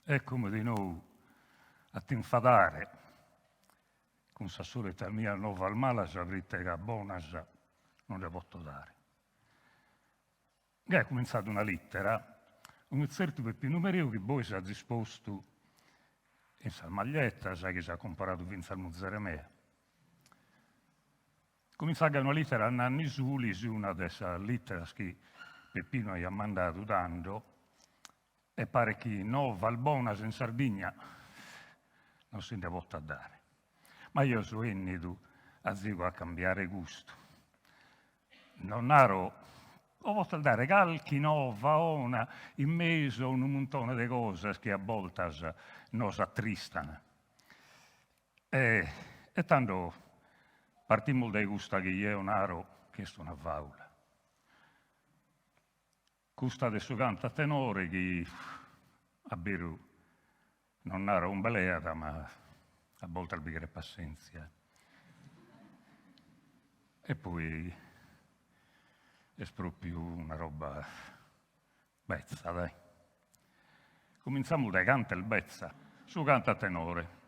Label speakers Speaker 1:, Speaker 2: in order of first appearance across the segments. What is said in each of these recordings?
Speaker 1: Eccomi di nuovo a tinfadare con la solita mia nuova almala, avrete che buona non le posso dare. E è cominciata una lettera, un certo Peppino Mereu che poi si è disposto in sa maglietta, sai che si è comparato vinza al Muzzeremea. Cominciava una lettera a Nanni Suli su una delle lettere che Peppino gli ha mandato dando, e pare che no Valbonas in Sardegna non si ne può dare. Ma io sono venuto a Zico a cambiare gusto. Non ero, ho voluto dare qualche nova, in mezzo a un montone di cose che a volte non si attristano. E tanto partimmo dai gusti che io non ero, che sono una faula. Gusta del suo canto a tenore che a Beru non era un beleata, ma a volte al bicchiere pazienza. E poi è proprio una roba bezza, dai. Cominciamo dai canti il bezza, su canta a tenore.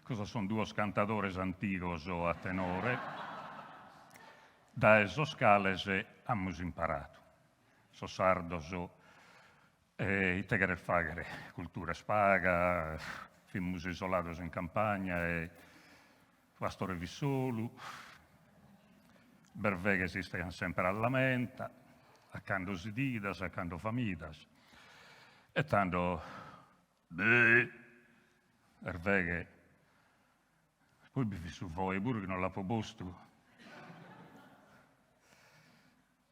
Speaker 1: Cosa sono due cantatori antichi a tenore? Da esso scales abbiamo imparato. So sardo, i tegere fagere, cultura spaga, fimmus isolados in campagna e pastore vissolu, berveghe si stiano sempre alla menta, accando si didas, accando famidas, e tanto, berveghe, poi vi su voi, pure che non l'ha proposto, un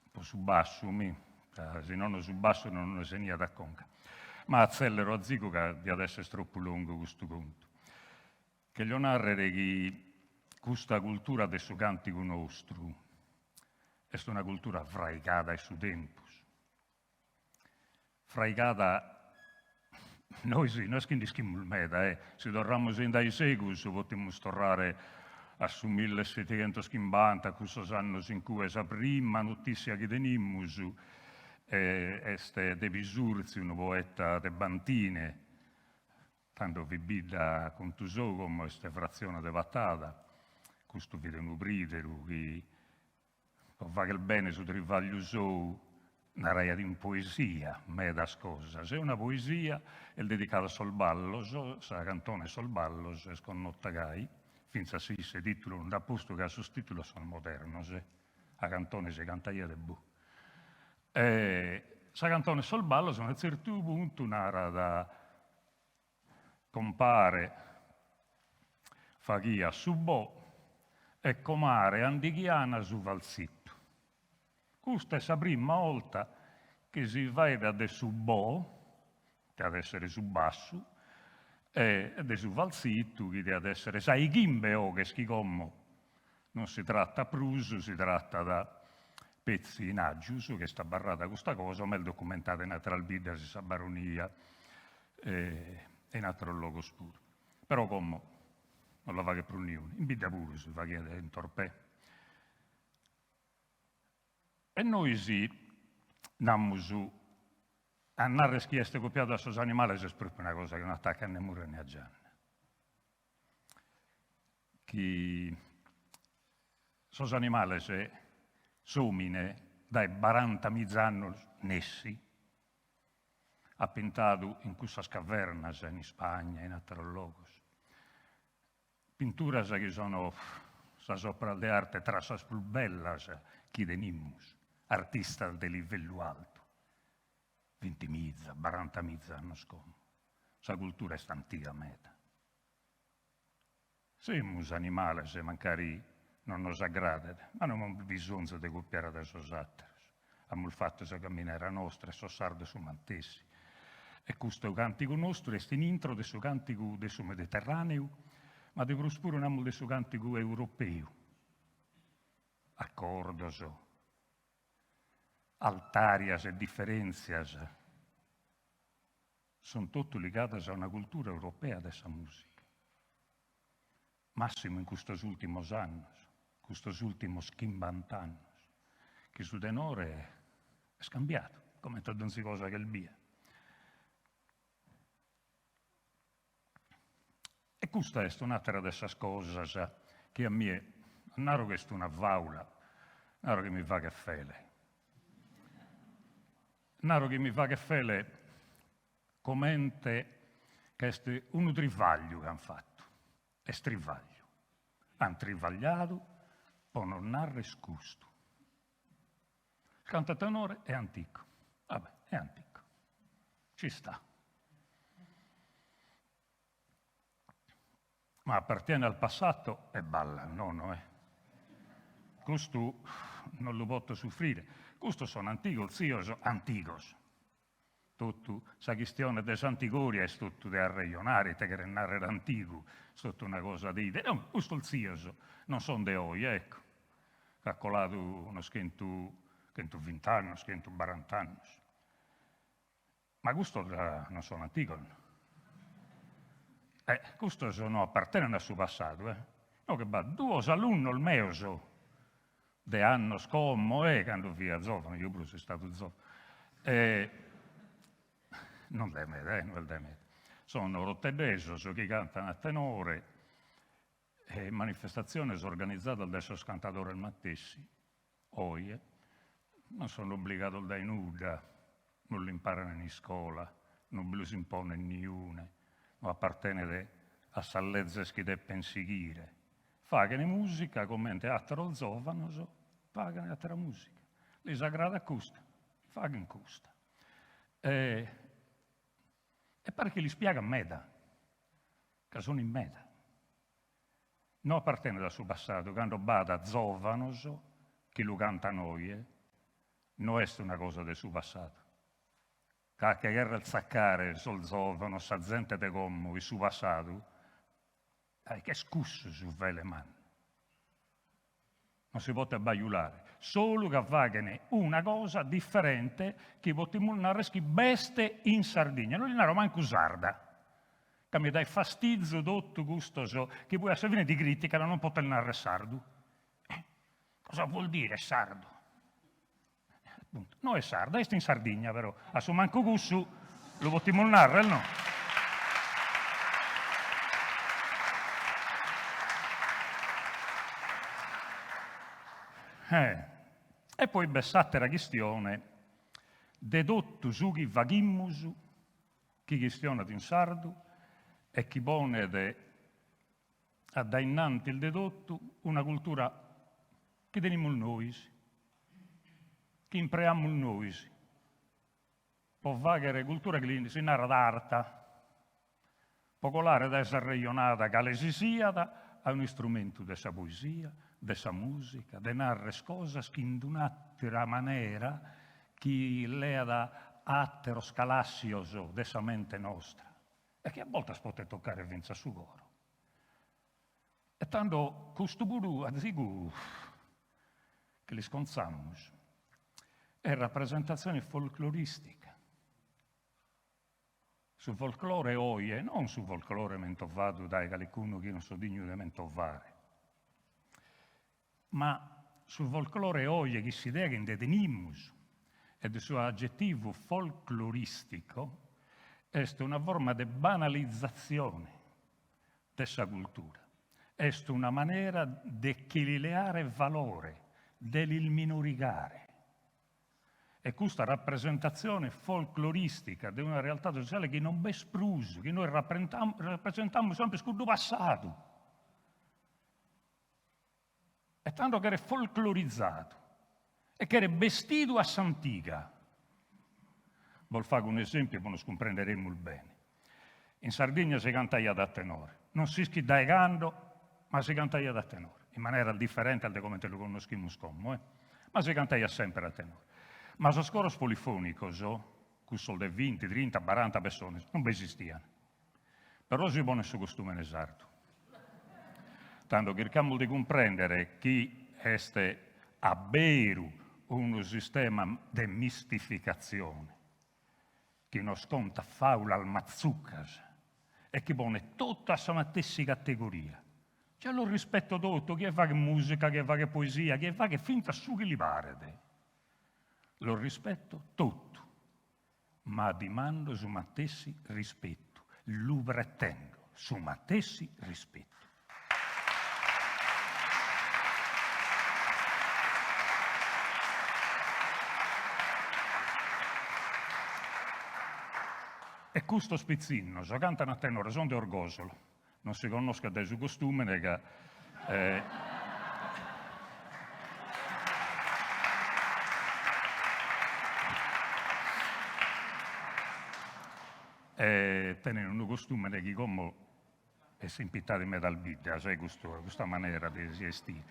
Speaker 1: po' su basso, se non su basso non ne segna da conca. Ma accelero a zico che di adesso è troppo lungo questo conto. Che gli narrere che questa cultura del suo cantico nostro è una cultura fraicata e su tempus. Fraicata, noi sì, noi schimbischiamo il meta, se torniamo in dai secoli, potremmo tornare a su 1750, questo anno in cui la prima notizia che teniamo este de Visurzi, un poeta de Bantine, tanto vi bida con Tusò come questa frazione de Vattata, questo vide un bridero che fa che il bene su Trivaglio Sou una raia di poesia, me da scosa. Se una poesia è dedicata a Solballos, sa cantone Solballos, e sconnottagai, finza si se titolo non da posto che a sostituto sono moderno, se a cantone si canta io de bu. Sa cantone Solballos a un certo punto un'ara da compare Faghia su bo e comare andighiana su valzitto. Questa è la prima volta che si vede da su bo, che deve essere su basso, e da su valzitto, che deve essere sai ghimbe o che schicommo. Non si tratta pruso, si tratta da pezzi in agius, che sta barrata questa cosa, ma è documentata in altre albide, si sa baronia e in altro luogo scuro. Però come non la va che per unione, in bida pure si fa che in torpè. E noi sì, andiamo su, a narre schieste copiate da questi animali, è proprio una cosa che non attacca né muro né a Gianna. Che questi animali somine dai 40.000 anni nessi, ha pintato in questa caverna in Spagna, in altri luoghi. Pinture che sono sopra le arte tra le più belle che teniamo. Artista di livello alto, 20.000, 40.000 anni scorsi. La cultura è antica meta. Siamo animali, se magari non nos aggrada, ma non abbiamo bisogno di copiare da questi altri. Abbiamo il fatto che camminare nostra, so sardo su mantessi. E questo cantico nostro è l'intro del suo cantico del suo Mediterraneo, ma di pure un del suo cantico europeo. Accordos, altarias e differenzias, sono tutte legate a una cultura europea della musica. massimo in questi ultimi anni, questi ultimi 50 anni, che sul tenore è scambiato, come tante cose che il via. E questa è un'altra di queste cose che a me, non è questa una vaula, non è che mi fa che fele. Non è che mi fa che fele commente che è un trivaglio che hanno fatto, è strivaglio. Hanno trivagliato per non narre scusto. Il cantatenore è antico, vabbè, è antico, ci sta. Ma appartiene al passato e balla, no. Questo non lo posso soffrire. Questo sono antico, zio, sono anticos. Tutto, la questione dei Santigori è tutto da regionare, te che renare l'antico, è tutta una cosa di idea. No, questo il zio, non sono di oggi, ecco. Calcolato uno schento 20 anni, schento 40 anni. Ma questo non sono antico. Questo non appartiene al suo passato. No, che va, due alunni il mio, de anno scommo, quando via giovane, io pure sono stato giovane. Non da me, non da me. Sono rottedesi, che cantano a tenore, manifestazioni organizzate dal cantatore Mattessi, oie, non sono obbligato da nulla, non lo imparano in scuola, non lo si impone niune, non appartiene a sallezze che de pensighire. Fagano musica come teatro zovano, pagano altra musica. Li sagrada custa, fagano custa. E pare che li spiega a meda, che sono in meda. Non appartiene dal suo passato, quando bada zovanos, che lo canta noi, non è una cosa del suo passato. Che guerra il zaccare, sul zovano, sa gente de gommo, il suo passato, che scusso su vele mani. Non si può abbaiulare, solo che fagane una cosa differente che potremmo narrare beste in Sardegna. Non gli narro manco sarda, che mi dai fastidio tutto questo, che poi a servire di critica non poter narrare sardo. Cosa vuol dire sardo? No è sarda, è in Sardegna però, a su manco gusto lo potremmo narrare, no? E poi bessate la questione dedotto su chi vagimmus, chi questiona in sardo e chi pone a da innanti il dedotto una cultura che teniamo noi, che impriamo noi. Può vagare cultura che si narra d'arte, popolare da essere regionata, che si sia, a un strumento della poesia, della musica, de narre cose che in un'altra maniera che lea da attero scalassio della mente nostra e che a volte si può toccare vinza su coro. E tanto questo buru a dico che li sconzammo è rappresentazione folcloristica. Sul folklore oie, non sul folklore mentovato dai qualcuno che non so digno di mentovare, ma sul folklore oie che si deve in detenimus e del suo aggettivo folcloristico è una forma di banalizzazione della cultura, è una maniera di equilibrare valore, di minoricare. E questa rappresentazione folcloristica di una realtà sociale che non è espruso, che noi rappresentiamo sempre scudo passato. E tanto che era folclorizzato e che era vestito a s'antica. Vol fare un esempio, poi lo comprenderemo bene. In Sardegna si canta da tenore, non si schidda canto, ma si canta da tenore, in maniera differente da come te lo conosciamo scommo, ma si canta sempre a tenore. Ma se scoros polifonicos, con soldi 20, 30, 40 persone, non esistiano. Però si pone su costume in sardo. Tanto cerchiamo di comprendere che è avvero un sistema di mistificazione, che non sconta faula al mazzuccas e che pone tutta la stessa categoria, Cioè lo rispetto tutto, chi fa che musica, chi fa che poesia, chi fa che finta su che li pare. Lo rispetto tutto, ma dimando su mattessi rispetto, lo pretendo su mattessi rispetto. E questo spizzino, se cantano a tenore, sono di Orgosolo, non si conosca dai suo costume, che tenendo un costume che come è simpitato in metalbidda, sai questa maniera di si vestire.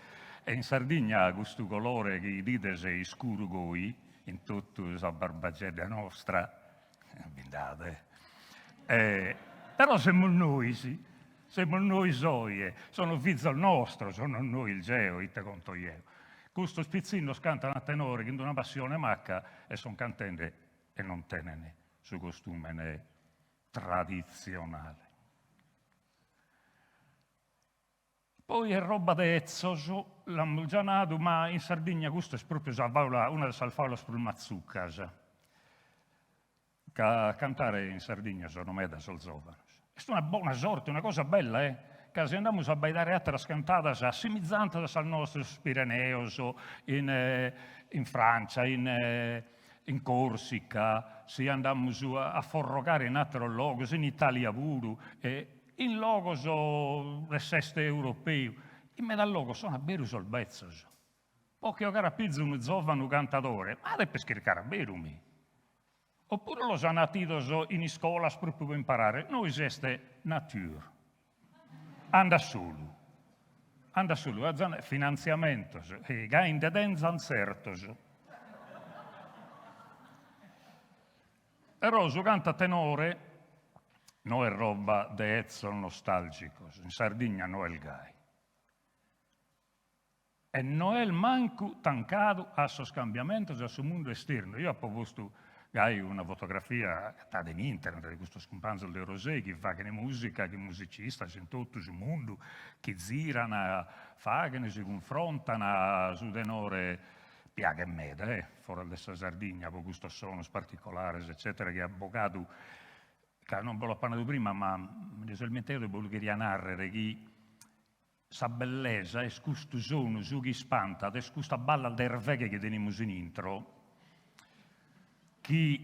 Speaker 1: E in Sardegna questo colore che dite sei scuro goi, in tutta la barbagella nostra, bindate. Però siamo noi, sì. Siamo noi soie, sono figli nostro, sono noi il geo, te conto io. Questo spizzino cantano a tenore, che hanno una passione macca, e sono cantante e non tenene su costume tradizionale. Poi è roba di Ezzo, l'hanno già nato, ma in Sardegna questo è proprio una delle salfaulas per il mazzuccas. Cantare in Sardegna sono me da sol giovane. È una buona sorte, una cosa bella, che se andiamo a bailare altre cantatas assimizzantes al nostro Pirineos, in Francia, in Corsica, se andiamo a forrogare in altri luoghi, in Italia pure, in luoghi dell'est europeo, in mezzo al luogo sono a beru sul bezzos. Pochi ho carapizzo un giovane cantatore, ma deve scrivere a berumi. Oppure lo sanno attidos in scuola proprio per imparare. Noi siete natura. Anda solo, finanziamento, che in dedenza certos. Però su canta tenore non è roba di ezzo nostalgico, in Sardegna non è il gai. E non è il manco tancato a suo scambiamento del suo mondo esterno. Io ho proposto una fotografia che in internet di questo scompanzo di Rosé, che fa che ne musica, che musicista, in tutto il mondo, che girano, fanno, si confrontano su tenore piaga e meda, fuori dalla Sardegna, con questo suono particolare, eccetera, che è avvocato, che non ve l'ho parlato prima, ma inizialmente io volevo narrare che sa bellezza è questo suono, su chi spanta, è questa balla del reggae che teniamo in intro, che,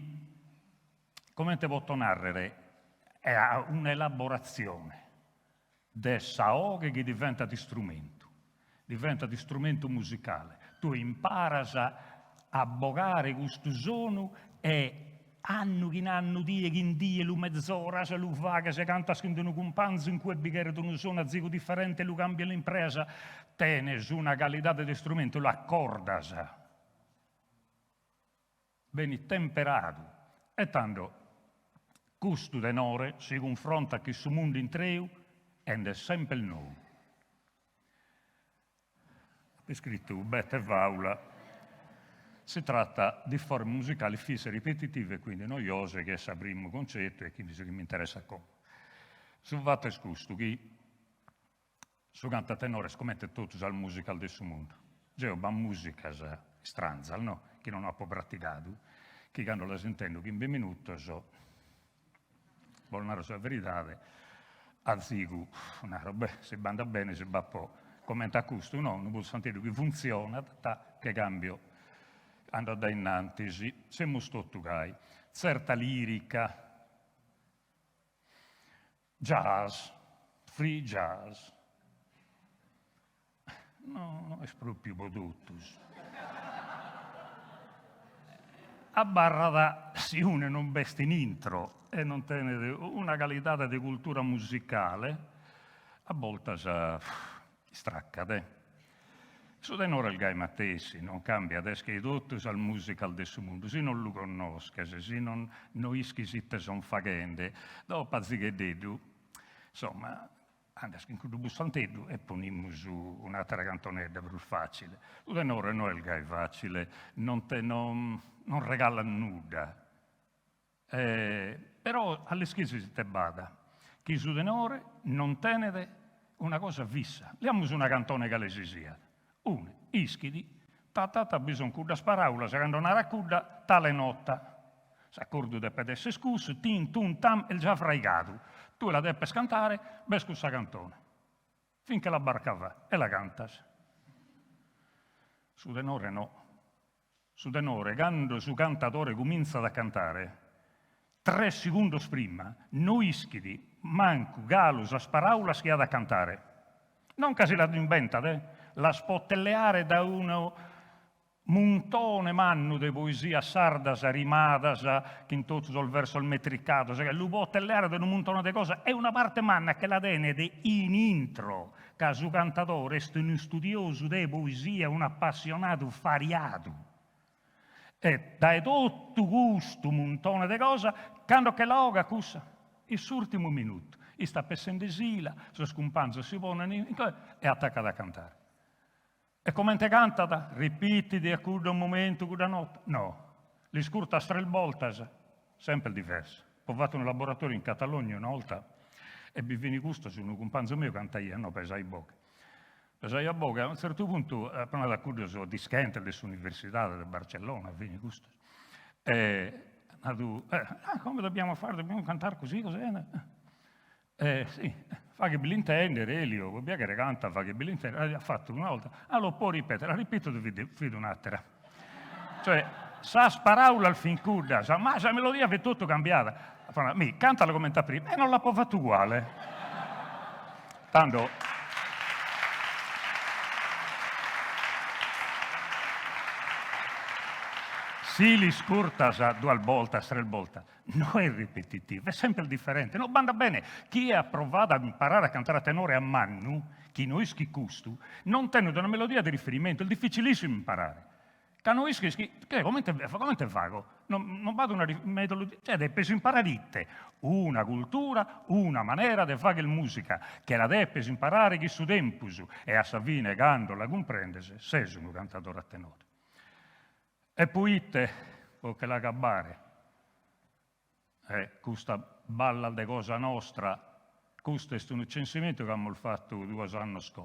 Speaker 1: come te posso narrare, è un'elaborazione del saoche che diventa di strumento musicale. Tu impari a bogare questo suono e anno che anno, die che in die, lu mezz'ora, se lu fa, che se canta scendendo un panzo in quel bicchiere di un suono a zico differente, lu cambia l'impresa, tiene su una qualità di strumento, lo accorda. Bene temperato. E tanto, questo tenore si confronta che su mondo in treu ed è sempre il nuovo. È scritto Bette Vaula. Si tratta di forme musicali fisse, ripetitive, quindi noiose, che è il primo concetto e quindi se mi interessa come. Su fatto è questo, che su canta tenore scommette tutto al musical del suo mondo. C'è una musica stranza, no? Che non ho praticato, che quando la sentendo che in 20 minuti vogliono la verità, anziché una roba, se banda bene, se va po', commenta questo, no, non posso sentire che funziona, che cambio, ando da innanzi, siamo tutto gai, certa lirica, jazz, free jazz, no, è proprio produttus. A barra si une non besti in intro e non tiene una qualità di cultura musicale, a volte straccate. Su tenore il gai Mattesi non cambia adesso che tutto al musical del suo mondo, se non lo conosca, se non noi squisite sono fagende, dopo che dedu, insomma, andiamo in un bussantedo e poniamo su un'altra cantonetta più facile. Su tenore non è il gai facile, non regala nulla. Però alle schise si te bada, che su tenore non tenete una cosa fissa. Liamo su una cantone che le si sia. Uno, ischidi, tatata bisogna cuda sparaula, se quando una raccuda, tale notta. S'accordo de pedesse scus, tin, tun, tam, e già fraigato. Tu la deppes cantare, bescus sa cantone. Finché la barca va, e la cantas. Su denore no. Su denore, quando su cantatore comincia a cantare, 3 secondi prima, no ischidi, manco, galus, a sparaula si ha da cantare. Non che si la inventa, la spottelleare da uno montone manno di poesia sardas, rimadas, che in tutto il verso il metricato, cioè lo spottelleare da un montone di cose è una parte manna che la tiene in intro, che su cantatore è un studioso di poesia, un appassionato fariato. E da tutto questo montone di cose, quando che la oga cussa, il suo ultimo minuto, sta pensando in sila, si scompanza, si pone e attacca a cantare. E come te canta? Ripeti di accudo un momento, una notte? No, li scurta strelboltas, sempre diverso. Ho fatto un laboratorio in Catalogna una volta e mi vini gusto su un compagno mio canta io, no, pesai bocca. Pesai a bocca, a un certo punto, appena da accudo su dischente dell'università di Barcellona, vini gusto. Come dobbiamo fare? Dobbiamo cantare così, così? Sì, fa che bilintendere, Elio, via che canta, fa che bilintendere, ha fatto una volta, lo può ripetere, la ripeto fido un'altra. Cioè, sa sparaula al fin cuda, ma la melodia è tutto cambiata. Mi cantala come sta prima, e non la può fatto uguale. Tanto... Si li scurtas 2 volte, 3 volte, non è ripetitivo, è sempre differente. No, banda bene, chi è approvato a imparare a cantare a tenore a mannu, chi non ischi custu, non tiene una melodia di riferimento, è difficilissimo imparare. Cano ischi, come te fago? Non vado una melodia, cioè devi imparare una cultura, una maniera di fare musica, che la devi imparare chi su tempus, e a sa fine, quando la comprendese, sei un cantatore a tenore. E poi che la cabbare, questa balla di cosa nostra, questo è un censimento che abbiamo fatto 2 anni fa.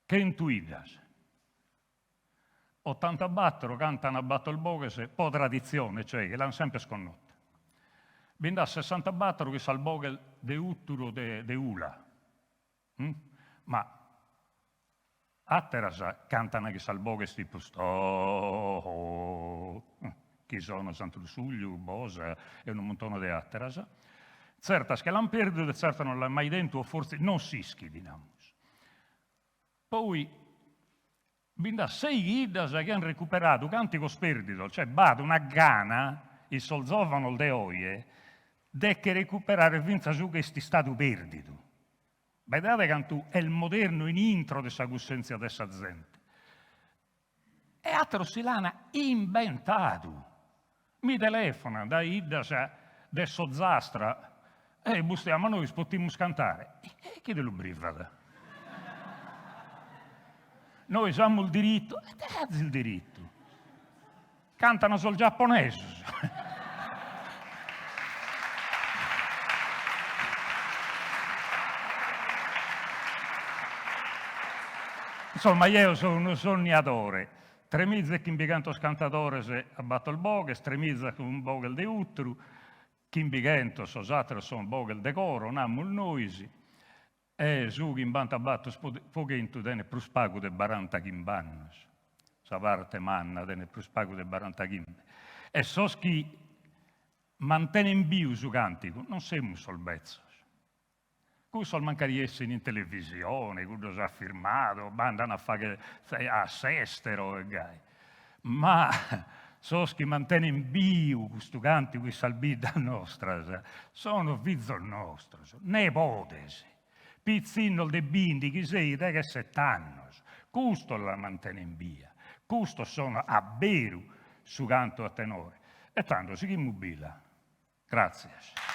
Speaker 1: Che intuidas? 84 cantano a Battle Bogues, po' tradizione, cioè che l'hanno sempre sconnotta. Binda 64 che sa il Bogel de Utturo de Ula. Ma Atteras cantano che salbogues tipo chi sono Sant'Ursuglio, Bosa e un montone di Atteras. Certas che l'hanno perduto e certo non l'hanno mai detto, o forse non si diciamo. Poi, binda 6 guidas che hanno recuperato cantico sperdito, cioè bada una gana, il solzovano de oie, de che recuperare vinza su questi stato perdito. Vedete che è il moderno in intro di questa coscienza di questa gente. E altro si l'hanno inventato. Mi telefona da Ida, da Sozzastra, e bustiamo noi, potremmo cantare. E chi te lo brivada? Noi abbiamo il diritto, e te il diritto. Cantano solo giapponesi. Insomma, io sono un sognatore. 3 mesi che mi canto cantatore a Battle Bogues, 3 mesi con un Bogel de Uttru, che mi canto, sono Bogel de Coro, nammo il Noisi, e su che in banta batto foghento dene più spago de 40 chimbannos. Sa parte manna dene più spago de 40 chimbannos. E so che mantiene in bio su cantico, non siamo solbezzo. Questo mancare essere in televisione, quello si è firmato, andano a fare a Sestero, ma so che mantiene in bio questo canto, questa albida nostra, sono figlio nostro, nepotesi, pizzino de bindi, chi sei, te che 7 anni, questo la mantiene in via, questo sono a beru su canto a tenore, e tanto si immobila. Grazie.